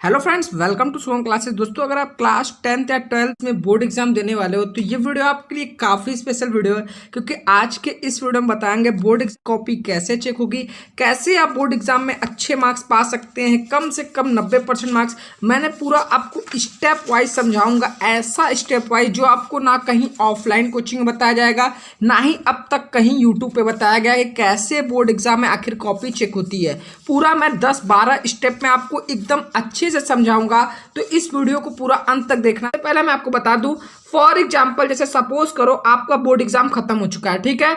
Hello friends, welcome to Shubham classes. दोस्तों, अगर आप क्लास 10th या 12th में बोर्ड एग्जाम देने वाले हो तो ये वीडियो आपके लिए काफ़ी स्पेशल वीडियो है, क्योंकि आज के इस वीडियो में बताएंगे बोर्ड कॉपी कैसे चेक होगी, कैसे आप बोर्ड एग्जाम में अच्छे मार्क्स पा सकते हैं, कम से कम 90% मार्क्स। मैंने पूरा आपको स्टेप वाइज समझाऊंगा, ऐसा स्टेप वाइज जो आपको ना कहीं ऑफलाइन कोचिंग में बताया जाएगा, ना ही अब तक कहीं यूट्यूब पे बताया गया है कैसे बोर्ड एग्जाम में आखिर कॉपी चेक होती है। पूरा मैं 10-12 स्टेप में आपको एकदम अच्छे से समझाऊंगा, तो इस वीडियो को पूरा अंत तक देखना। पहले मैं आपको बता दूं, फॉर एग्जांपल जैसे सपोज करो आपका बोर्ड एग्जाम खत्म हो चुका है, ठीक है,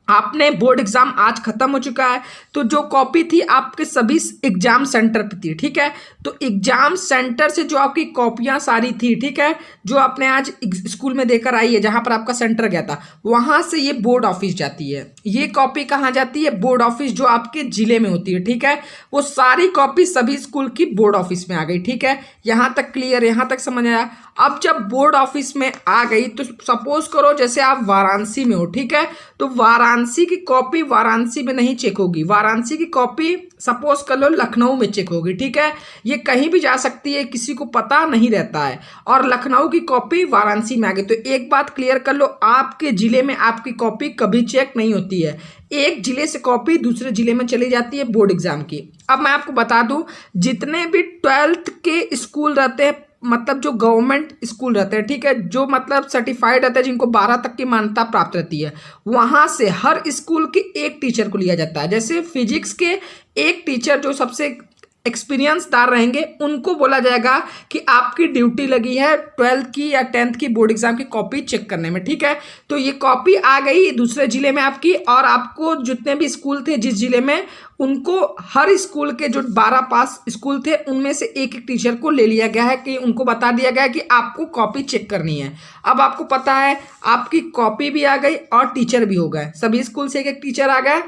आपने बोर्ड एग्जाम आज खत्म हो चुका है, तो जो कॉपी थी आपके सभी एग्जाम सेंटर पे थी, ठीक है, तो एग्जाम सेंटर से जो आपकी कॉपियां सारी थी, ठीक है, जो आपने आज स्कूल में देकर आई है, जहां पर आपका सेंटर गया था, वहां से ये बोर्ड ऑफिस जाती है। ये कॉपी कहाँ जाती है? बोर्ड ऑफिस, जो आपके जिले में होती है, ठीक है, वो सारी कॉपी सभी स्कूल की बोर्ड ऑफिस में आ गई, ठीक है। यहां तक क्लियर, यहां तक समझ आया। अब जब बोर्ड ऑफिस में आ गई तो सपोज करो जैसे आप वाराणसी में हो, ठीक है, तो वाराणसी की कॉपी वाराणसी में नहीं चेक होगी, वाराणसी की कॉपी सपोज कर लो लखनऊ में चेक होगी, ठीक है। ये कहीं भी जा सकती है, किसी को पता नहीं रहता है, और लखनऊ की कॉपी वाराणसी में आ गई। तो एक बात क्लियर कर लो, आपके जिले में आपकी कॉपी कभी चेक नहीं होती है, एक जिले से कॉपी दूसरे जिले में चली जाती है बोर्ड एग्जाम की। अब मैं आपको बता दूं, जितने भी 12th के स्कूल रहते हैं, मतलब जो गवर्नमेंट स्कूल रहते हैं, ठीक है, जो मतलब सर्टिफाइड रहते हैं, जिनको 12 तक की मान्यता प्राप्त रहती है, वहां से हर स्कूल के एक टीचर को लिया जाता है। जैसे फिजिक्स के एक टीचर जो सबसे एक्सपीरियंसदार रहेंगे, उनको बोला जाएगा कि आपकी ड्यूटी लगी है 12th की या 10th की बोर्ड एग्जाम की कॉपी चेक करने में, ठीक है। तो ये कॉपी आ गई दूसरे जिले में आपकी, और आपको जितने भी स्कूल थे जिस जिले में, उनको हर स्कूल के जो 12 पास स्कूल थे उनमें से एक एक टीचर को ले लिया गया है, कि उनको बता दिया गया है कि आपको कॉपी चेक करनी है। अब आपको पता है आपकी कॉपी भी आ गई और टीचर भी हो गए, सभी स्कूल से एक एक टीचर आ गए,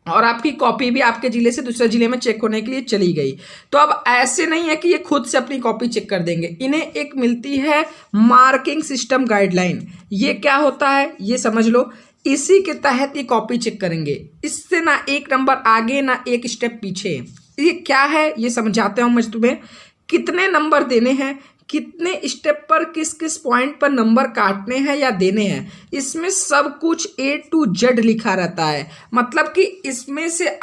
और आपकी कॉपी भी आपके जिले से दूसरे जिले में चेक होने के लिए चली गई। तो अब ऐसे नहीं है कि ये खुद से अपनी कॉपी चेक कर देंगे, इन्हें एक मिलती है मार्किंग सिस्टम गाइडलाइन। ये क्या होता है ये समझ लो, इसी के तहत ये कॉपी चेक करेंगे, इससे ना एक नंबर आगे ना एक स्टेप पीछे। ये क्या है ये समझाते हूं मैं तुम्हें, कितने नंबर देने हैं, कितने स्टेप पर किस किस पॉइंट पर नंबर काटने हैं या देने हैं, इसमें सब कुछ A to Z लिखा रहता है। मतलब कि इसमें से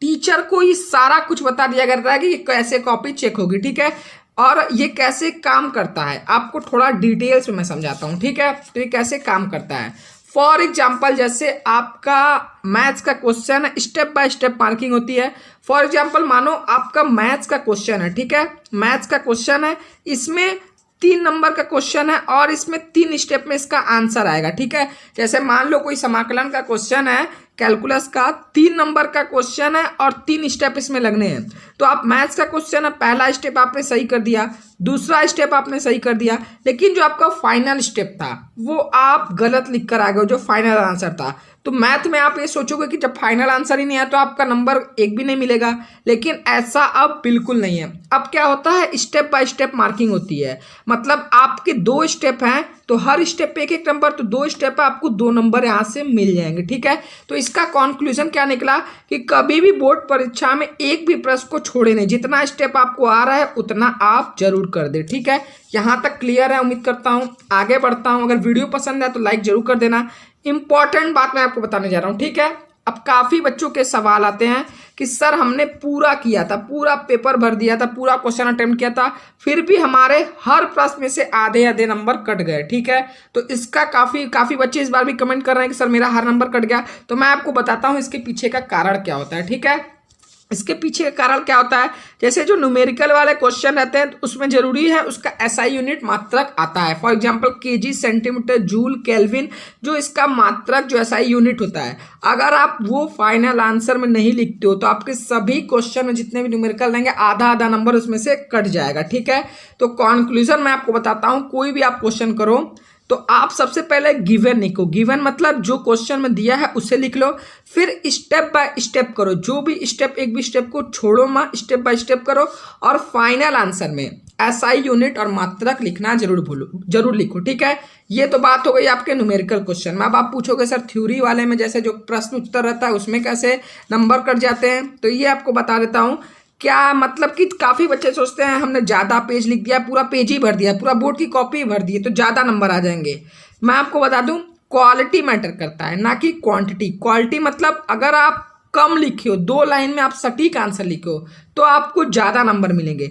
टीचर को ये सारा कुछ बता दिया करता है कि ये कैसे कॉपी चेक होगी, ठीक है, और ये कैसे काम करता है। आपको थोड़ा डिटेल्स में मैं समझाता हूँ, ठीक है, तो ये कैसे काम करता है। फॉर एग्जाम्पल जैसे आपका मैथ्स का क्वेश्चन है, स्टेप बाय स्टेप मार्किंग होती है। फॉर एग्जाम्पल मानो आपका मैथ्स का क्वेश्चन है, ठीक है, मैथ्स का क्वेश्चन है, इसमें 3 नंबर का क्वेश्चन है और इसमें 3 स्टेप में इसका आंसर आएगा, ठीक है। जैसे मान लो कोई समाकलन का क्वेश्चन है, कैलकुलस का 3 नंबर का क्वेश्चन है और 3 स्टेप इसमें लगने हैं। तो आप मैथ्स का क्वेश्चन है, पहला स्टेप आपने सही कर दिया, दूसरा स्टेप आपने सही कर दिया, लेकिन जो आपका फाइनल स्टेप था वो आप गलत लिख कर आ गए, जो फाइनल आंसर था। तो मैथ में आप ये सोचोगे कि जब फाइनल आंसर ही नहीं आया तो आपका नंबर एक भी नहीं मिलेगा, लेकिन ऐसा अब बिल्कुल नहीं है। अब क्या होता है, स्टेप बाय स्टेप मार्किंग होती है। मतलब आपके 2 स्टेप हैं तो हर स्टेप पे एक एक नंबर, तो 2 स्टेप पे आपको 2 नंबर यहाँ से मिल जाएंगे, ठीक है। तो इसका कंक्लूजन क्या निकला कि कभी भी बोर्ड परीक्षा में एक भी प्रश्न को छोड़े नहीं, जितना स्टेप आपको आ रहा है उतना आप जरूर कर दे, ठीक है। यहाँ तक क्लियर है, उम्मीद करता हूँ। आगे बढ़ता हूँ, अगर वीडियो पसंद है तो लाइक जरूर कर देना। इंपॉर्टेंट बात मैं आपको बताने जा रहा हूँ, ठीक है। अब काफी बच्चों के सवाल आते हैं कि सर हमने पूरा किया था, पूरा पेपर भर दिया था, पूरा क्वेश्चन अटेम्प्ट किया था, फिर भी हमारे हर प्रश्न में से आधे आधे नंबर कट गए, ठीक है। तो इसका काफी बच्चे इस बार भी कमेंट कर रहे हैं कि सर मेरा हर नंबर कट गया। तो मैं आपको बताता हूँ इसके पीछे का कारण क्या होता है, ठीक है। इसके पीछे का कारण क्या होता है, जैसे जो न्यूमेरिकल वाले क्वेश्चन रहते हैं तो उसमें जरूरी है उसका एसआई यूनिट मात्रक आता है। For example KG, centimetre, joule, kelvin, जो इसका मात्रक जो एसआई यूनिट होता है, अगर आप वो फाइनल आंसर में नहीं लिखते हो तो आपके सभी क्वेश्चन में जितने भी न्यूमेरिकल रहेंगे आधा आधा नंबर उसमें से कट जाएगा, ठीक है। तो कंक्लूजन मैं आपको बताता हूँ, कोई भी आप क्वेश्चन करो तो आप सबसे पहले गिवन लिखो, गिवन मतलब जो क्वेश्चन में दिया है उसे लिख लो, फिर स्टेप बाय स्टेप करो, जो भी स्टेप, एक भी स्टेप को छोड़ो मत, स्टेप बाय स्टेप करो, और फाइनल आंसर में एसआई यूनिट और मात्रक लिखना जरूर लिखो, ठीक है। ये तो बात हो गई आपके न्यूमेरिकल क्वेश्चन में। अब आप पूछोगे सर थ्योरी वाले में जैसे जो प्रश्न उत्तर रहता है उसमें कैसे नंबर कट जाते हैं, तो ये आपको बता देता हूँ। क्या मतलब कि काफ़ी बच्चे सोचते हैं हमने ज़्यादा पेज लिख दिया, पूरा पेज ही भर दिया, पूरा बोर्ड की कॉपी ही भर दी है तो ज़्यादा नंबर आ जाएंगे। मैं आपको बता दूं क्वालिटी मैटर करता है ना कि क्वांटिटी। क्वालिटी मतलब अगर आप कम लिखे हो, 2 लाइन में आप सटीक आंसर लिखे हो तो आपको ज़्यादा नंबर मिलेंगे।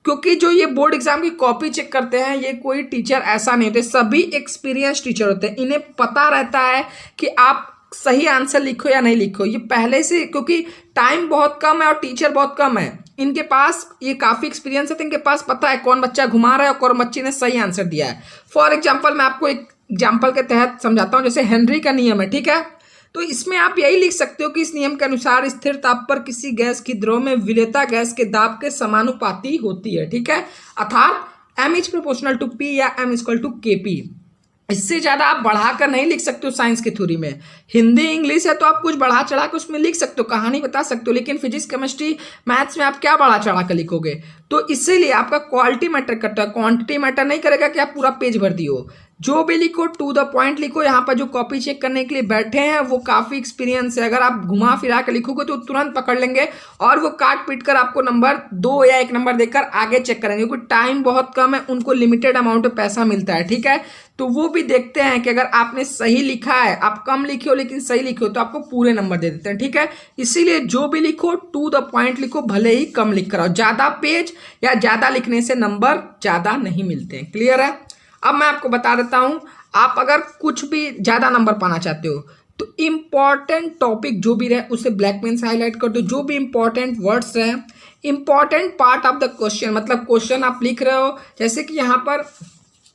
क्योंकि जो ये बोर्ड एग्जाम की कॉपी चेक करते हैं ये कोई टीचर ऐसा नहीं होते, सभी एक्सपीरियंस टीचर होते हैं। इन्हें पता रहता है कि आप सही आंसर लिखो या नहीं लिखो, ये पहले से, क्योंकि टाइम बहुत कम है और टीचर बहुत कम है, इनके पास ये काफ़ी एक्सपीरियंस है तो इनके पास पता है कौन बच्चा घुमा रहा है और कौन बच्चे ने सही आंसर दिया है। फॉर एग्जाम्पल मैं आपको एक एग्जाम्पल के तहत समझाता हूँ। जैसे हेनरी का नियम है, ठीक है, तो इसमें आप यही लिख सकते हो कि इस नियम के अनुसार स्थिर ताप पर किसी गैस की द्रव में विलेयता गैस के दाब के समानुपाती होती है, ठीक है, अर्थात m is proportional to p या m इक्वल टू kp। इससे ज़्यादा आप बढ़ाकर नहीं लिख सकते हो साइंस की थ्योरी में। हिंदी इंग्लिश है तो आप कुछ बढ़ा चढ़ा कर उसमें लिख सकते हो, कहानी बता सकते हो, लेकिन फिजिक्स केमिस्ट्री मैथ्स में आप क्या बढ़ा चढ़ा कर लिखोगे। तो इसीलिए आपका क्वालिटी मैटर करता है, क्वांटिटी मैटर नहीं करेगा कि आप पूरा पेज भर दियो। जो भी लिखो टू द पॉइंट लिखो। यहाँ पर जो कॉपी चेक करने के लिए बैठे हैं वो काफ़ी एक्सपीरियंस है, अगर आप घुमा फिरा कर लिखोगे तो तुरंत पकड़ लेंगे और वो काट पीट कर आपको नंबर 2 या 1 नंबर देकर आगे चेक करेंगे, क्योंकि टाइम बहुत कम है, उनको लिमिटेड अमाउंट में पैसा मिलता है, ठीक है। तो वो भी देखते हैं कि अगर आपने सही लिखा है, आप कम लिखे हो लेकिन सही लिखे हो तो आपको पूरे नंबर दे देते हैं, ठीक है। इसीलिए जो भी लिखो टू द पॉइंट लिखो, भले ही कम लिख कर आओ। ज़्यादा पेज या ज़्यादा लिखने से नंबर ज़्यादा नहीं मिलते हैं। क्लियर है। अब मैं आपको बता देता हूं, आप अगर कुछ भी ज़्यादा नंबर पाना चाहते हो तो इम्पॉर्टेंट टॉपिक जो भी रहे उसे ब्लैक पेन से हाईलाइट कर दो। जो भी इंपॉर्टेंट वर्ड्स रहे, important part of the question, मतलब क्वेश्चन आप लिख रहे हो, जैसे कि यहाँ पर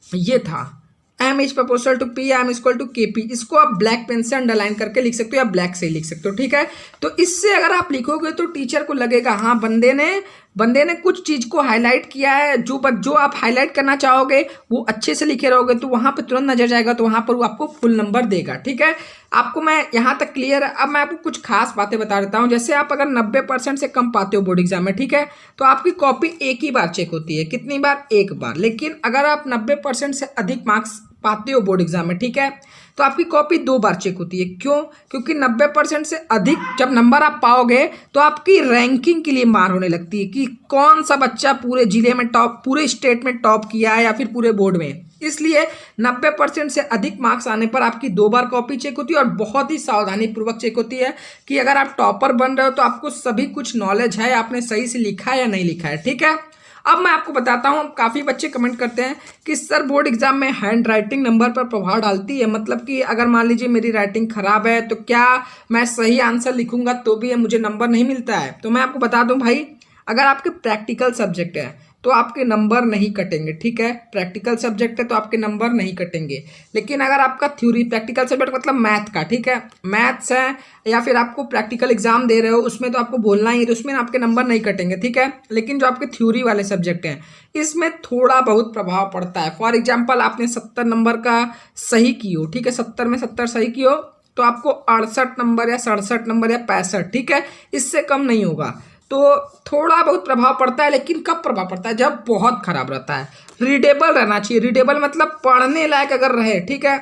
ये था m is proportional to p, m equal to kp, इसको आप ब्लैक पेन से अंडरलाइन करके लिख सकते हो या ब्लैक से ही लिख सकते हो, ठीक है। तो इससे अगर आप लिखोगे तो टीचर को लगेगा हाँ बंदे ने कुछ चीज़ को हाईलाइट किया है, जो आप हाईलाइट करना चाहोगे वो अच्छे से लिखे रहोगे तो वहाँ पे तुरंत नजर जाएगा, तो वहाँ पर वो आपको फुल नंबर देगा, ठीक है। आपको मैं यहाँ तक क्लियर है। अब मैं आपको कुछ खास बातें बता देता हूँ। जैसे आप अगर 90% से कम पाते हो बोर्ड एग्जाम में, ठीक है, तो आपकी कॉपी एक ही बार चेक होती है। कितनी बार? एक बार। लेकिन अगर आप 90% से अधिक मार्क्स पाते हो बोर्ड एग्जाम में, ठीक है, तो आपकी कॉपी 2 बार चेक होती है। क्यों? क्योंकि 90% से अधिक जब नंबर आप पाओगे तो आपकी रैंकिंग के लिए मार होने लगती है कि कौन सा बच्चा पूरे जिले में टॉप, पूरे स्टेट में टॉप किया है या फिर पूरे बोर्ड में। इसलिए 90% से अधिक मार्क्स आने पर आपकी 2 बार कॉपी चेक होती है और बहुत ही सावधानी पूर्वक चेक होती है कि अगर आप टॉपर बन रहे हो तो आपको सभी कुछ नॉलेज है, आपने सही से लिखा है या नहीं लिखा है, ठीक है। अब मैं आपको बताता हूँ, काफ़ी बच्चे कमेंट करते हैं कि सर बोर्ड एग्जाम में हैंड राइटिंग नंबर पर प्रभाव डालती है, मतलब कि अगर मान लीजिए मेरी राइटिंग खराब है तो क्या मैं सही आंसर लिखूंगा तो भी मुझे नंबर नहीं मिलता है। तो मैं आपको बता दूं भाई, अगर आपके प्रैक्टिकल सब्जेक्ट है तो आपके नंबर नहीं कटेंगे, ठीक है। प्रैक्टिकल सब्जेक्ट है तो आपके नंबर नहीं कटेंगे। लेकिन अगर आपका थ्योरी, प्रैक्टिकल सब्जेक्ट मतलब मैथ का, ठीक है, मैथ्स है या फिर आपको प्रैक्टिकल एग्जाम दे रहे हो उसमें तो आपको बोलना ही है, तो उसमें आपके नंबर नहीं कटेंगे, ठीक है। लेकिन जो आपके थ्योरी वाले सब्जेक्ट हैं इसमें थोड़ा बहुत प्रभाव पड़ता है। फॉर एग्जाम्पल आपने 70 नंबर का सही कियो, ठीक है, 70 में 70 सही कियो तो आपको 68 नंबर या 67 नंबर या 65, ठीक है, इससे कम नहीं होगा। तो थोड़ा बहुत प्रभाव पड़ता है, लेकिन कब प्रभाव पड़ता है? जब बहुत खराब रहता है। रीडेबल रहना चाहिए। रीडेबल मतलब पढ़ने लायक अगर रहे, ठीक है,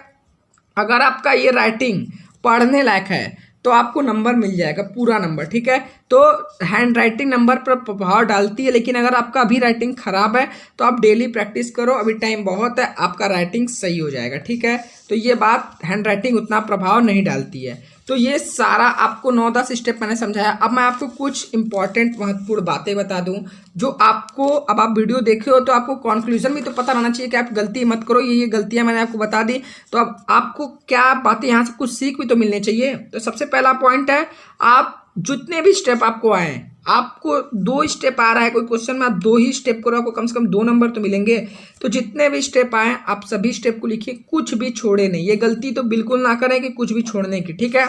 अगर आपका ये राइटिंग पढ़ने लायक है तो आपको नंबर मिल जाएगा, पूरा नंबर, ठीक है। तो हैंड राइटिंग नंबर पर प्रभाव डालती है, लेकिन अगर आपका अभी राइटिंग खराब है तो आप डेली प्रैक्टिस करो, अभी टाइम बहुत है, आपका राइटिंग सही हो जाएगा, ठीक है। तो ये बात, हैंड राइटिंग उतना प्रभाव नहीं डालती है। तो ये सारा आपको 9-10 स्टेप मैंने समझाया। अब मैं आपको कुछ इंपॉर्टेंट महत्वपूर्ण बातें बता दूं जो आपको, अब आप वीडियो देखे हो तो आपको कंक्लूजन भी तो पता रहना चाहिए कि आप गलती मत करो। ये गलतियां मैंने आपको बता दी, तो अब आपको क्या बातें यहाँ से कुछ सीख भी तो मिलनी चाहिए। तो सबसे पहला पॉइंट है, आप जितने भी स्टेप आपको आए, आपको 2 स्टेप आ रहा है कोई क्वेश्चन में, आप 2 ही स्टेप करो, आपको कम से कम 2 नंबर तो मिलेंगे। तो जितने भी स्टेप आए आप सभी स्टेप को लिखिए, कुछ भी छोड़े नहीं। ये गलती तो बिल्कुल ना करें कि कुछ भी छोड़ने की, ठीक है।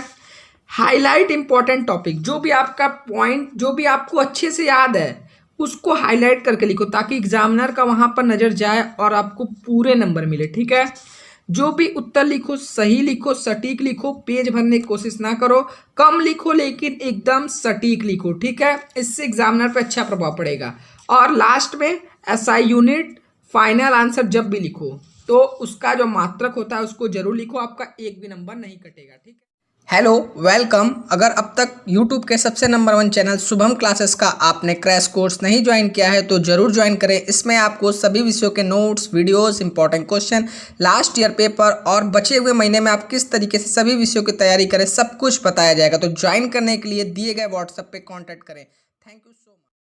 हाईलाइट इंपॉर्टेंट टॉपिक, जो भी आपका पॉइंट, जो भी आपको अच्छे से याद है उसको हाईलाइट करके लिखो, ताकि एग्जामिनर का वहां पर नजर जाए और आपको पूरे नंबर मिले, ठीक है। जो भी उत्तर लिखो सही लिखो, सटीक लिखो, पेज भरने की कोशिश ना करो, कम लिखो लेकिन एकदम सटीक लिखो, ठीक है। इससे एग्जामिनर पे अच्छा प्रभाव पड़ेगा। और लास्ट में एसआई यूनिट फाइनल आंसर जब भी लिखो तो उसका जो मात्रक होता है उसको जरूर लिखो, आपका एक भी नंबर नहीं कटेगा, ठीक है। Hello, welcome. अगर अब तक YouTube के सबसे नंबर 1 चैनल शुभम क्लासेस का आपने क्रैश कोर्स नहीं ज्वाइन किया है तो ज़रूर ज्वाइन करें। इसमें आपको सभी विषयों के notes, videos, important question, last year paper और बचे हुए महीने में आप किस तरीके से सभी विषयों की तैयारी करें, सब कुछ बताया जाएगा। तो ज्वाइन करने के लिए दिए गए व्हाट्सएप पे कॉन्टैक्ट करें। Thank you so much.